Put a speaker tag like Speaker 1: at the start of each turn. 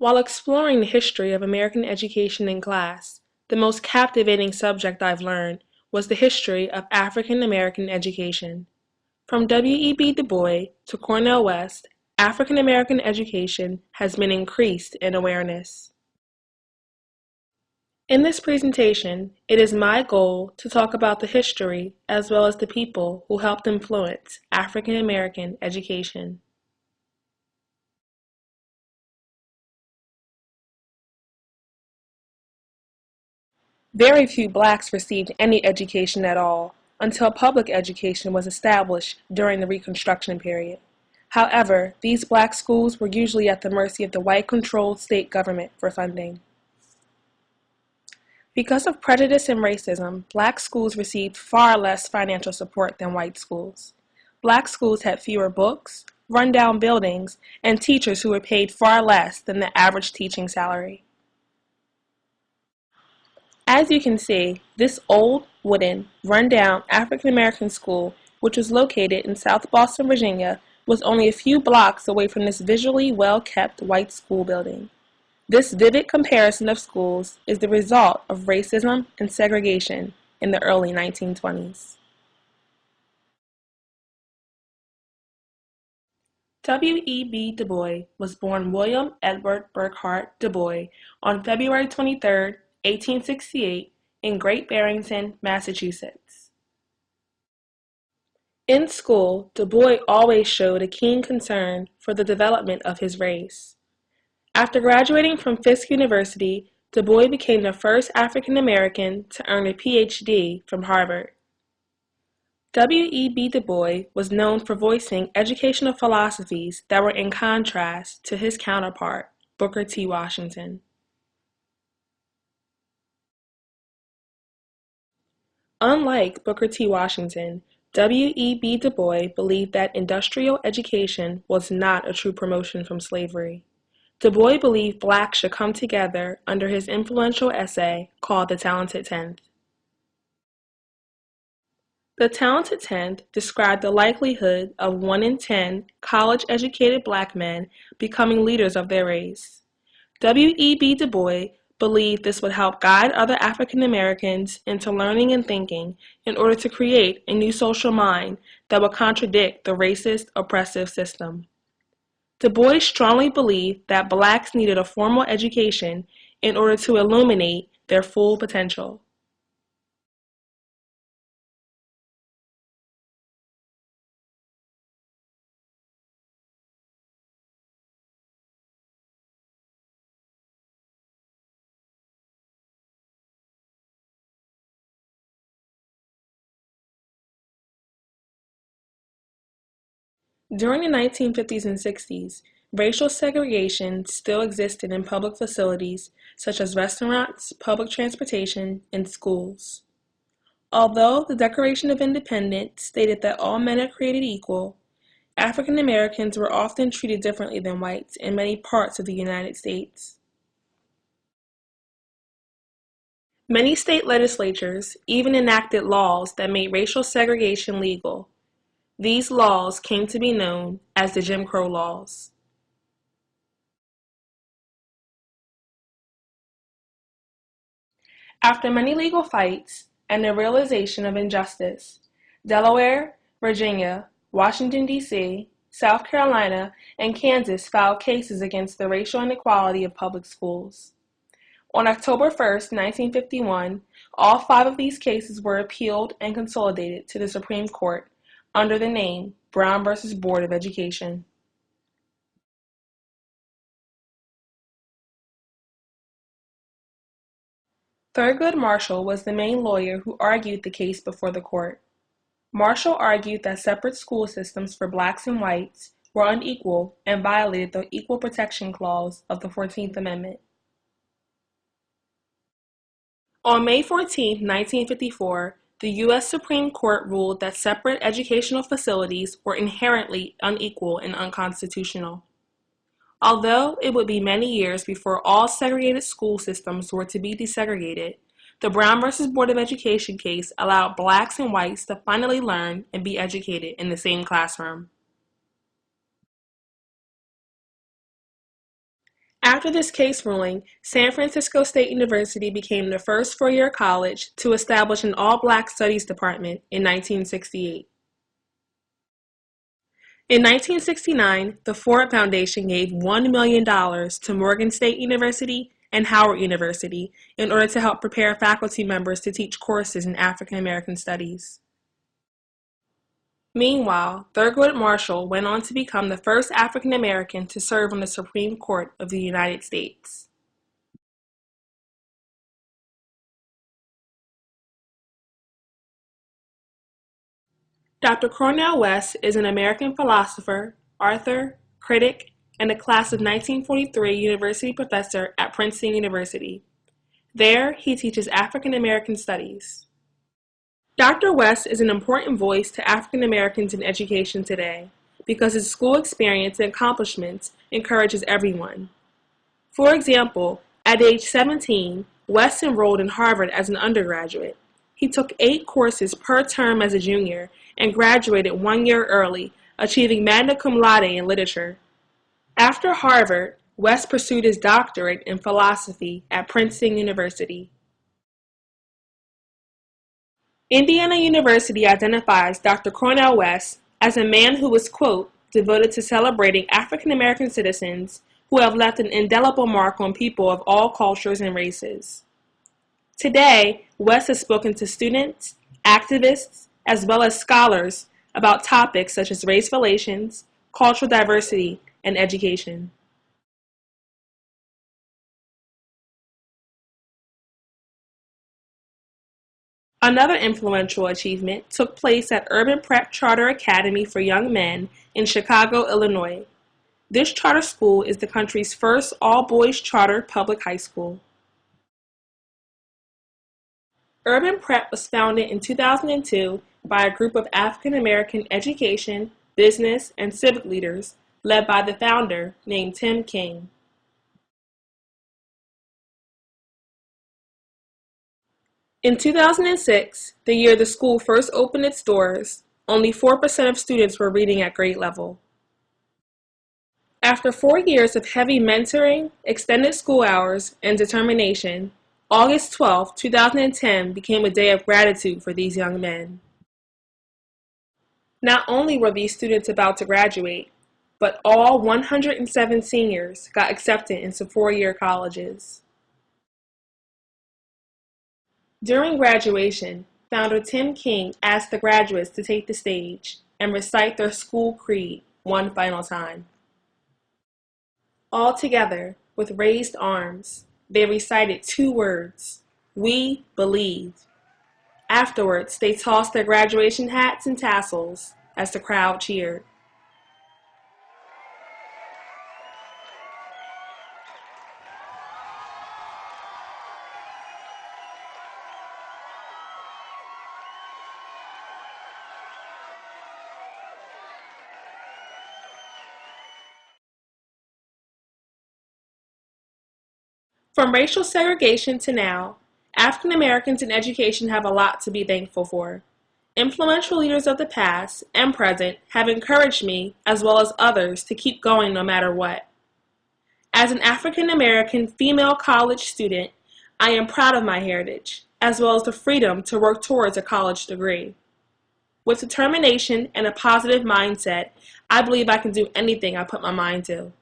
Speaker 1: While exploring the history of American education in class, the most captivating subject I've learned was the history of African American education. From W.E.B. Du Bois to Cornel West, African American education has been increased in awareness. In this presentation, it is my goal to talk about the history as well as the people who helped influence African American education. Very few blacks received any education at all until public education was established during the Reconstruction period. However, these black schools were usually at the mercy of the white-controlled state government for funding. Because of prejudice and racism, black schools received far less financial support than white schools. Black schools had fewer books, run-down buildings, and teachers who were paid far less than the average teaching salary. As you can see, this old, wooden, run-down African-American school, which was located in South Boston, Virginia, was only a few blocks away from this visually well-kept white school building. This vivid comparison of schools is the result of racism and segregation in the early 1920s. W.E.B. Du Bois was born William Edward Burghardt Du Bois on February 23, 1868, in Great Barrington, Massachusetts. In school, Du Bois always showed a keen concern for the development of his race. After graduating from Fisk University, Du Bois became the first African American to earn a Ph.D. from Harvard. W.E.B. Du Bois was known for voicing educational philosophies that were in contrast to his counterpart, Booker T. Washington. Unlike Booker T. Washington, W.E.B. Du Bois believed that industrial education was not a true promotion from slavery. Du Bois believed blacks should come together under his influential essay called The Talented Tenth. The Talented Tenth described the likelihood of 1 in 10 college-educated black men becoming leaders of their race. W.E.B. Du Bois believed this would help guide other African Americans into learning and thinking in order to create a new social mind that would contradict the racist, oppressive system. Du Bois strongly believed that blacks needed a formal education in order to illuminate their full potential. During the 1950s and 60s, racial segregation still existed in public facilities such as restaurants, public transportation, and schools. Although the Declaration of Independence stated that all men are created equal, African Americans were often treated differently than whites in many parts of the United States. Many state legislatures even enacted laws that made racial segregation legal. These laws came to be known as the Jim Crow laws. After many legal fights and the realization of injustice, Delaware, Virginia, Washington, D.C., South Carolina, and Kansas filed cases against the racial inequality of public schools. On October 1, 1951, all 5 of these cases were appealed and consolidated to the Supreme Court under the name Brown v. Board of Education. Thurgood Marshall was the main lawyer who argued the case before the court. Marshall argued that separate school systems for blacks and whites were unequal and violated the Equal Protection Clause of the 14th Amendment. On May 14, 1954, the U.S. Supreme Court ruled that separate educational facilities were inherently unequal and unconstitutional. Although it would be many years before all segregated school systems were to be desegregated, the Brown v. Board of Education case allowed blacks and whites to finally learn and be educated in the same classroom. After this case ruling, San Francisco State University became the first four-year college to establish an all-black studies department in 1968. In 1969, the Ford Foundation gave $1 million to Morgan State University and Howard University in order to help prepare faculty members to teach courses in African American studies. Meanwhile, Thurgood Marshall went on to become the first African American to serve on the Supreme Court of the United States. Dr. Cornel West is an American philosopher, author, critic, and a class of 1943 university professor at Princeton University. There, he teaches African American studies. Dr. West is an important voice to African Americans in education today because his school experience and accomplishments encourages everyone. For example, at age 17, West enrolled in Harvard as an undergraduate. He took 8 courses per term as a junior and graduated 1 year early, achieving magna cum laude in literature. After Harvard, West pursued his doctorate in philosophy at Princeton University. Indiana University identifies Dr. Cornel West as a man who was, quote, devoted to celebrating African American citizens who have left an indelible mark on people of all cultures and races. Today, West has spoken to students, activists, as well as scholars about topics such as race relations, cultural diversity, and education. Another influential achievement took place at Urban Prep Charter Academy for Young Men in Chicago, Illinois. This charter school is the country's first all-boys charter public high school. Urban Prep was founded in 2002 by a group of African American education, business, and civic leaders led by the founder named Tim King. In 2006, the year the school first opened its doors, only 4% of students were reading at grade level. After 4 years of heavy mentoring, extended school hours, and determination, August 12, 2010 became a day of gratitude for these young men. Not only were these students about to graduate, but all 107 seniors got accepted into four-year colleges. During graduation, founder Tim King asked the graduates to take the stage and recite their school creed one final time. All together, with raised arms, they recited 2 words, "We believe." Afterwards, they tossed their graduation hats and tassels as the crowd cheered. From racial segregation to now, African Americans in education have a lot to be thankful for. Influential leaders of the past and present have encouraged me, as well as others, to keep going no matter what. As an African American female college student, I am proud of my heritage, as well as the freedom to work towards a college degree. With determination and a positive mindset, I believe I can do anything I put my mind to.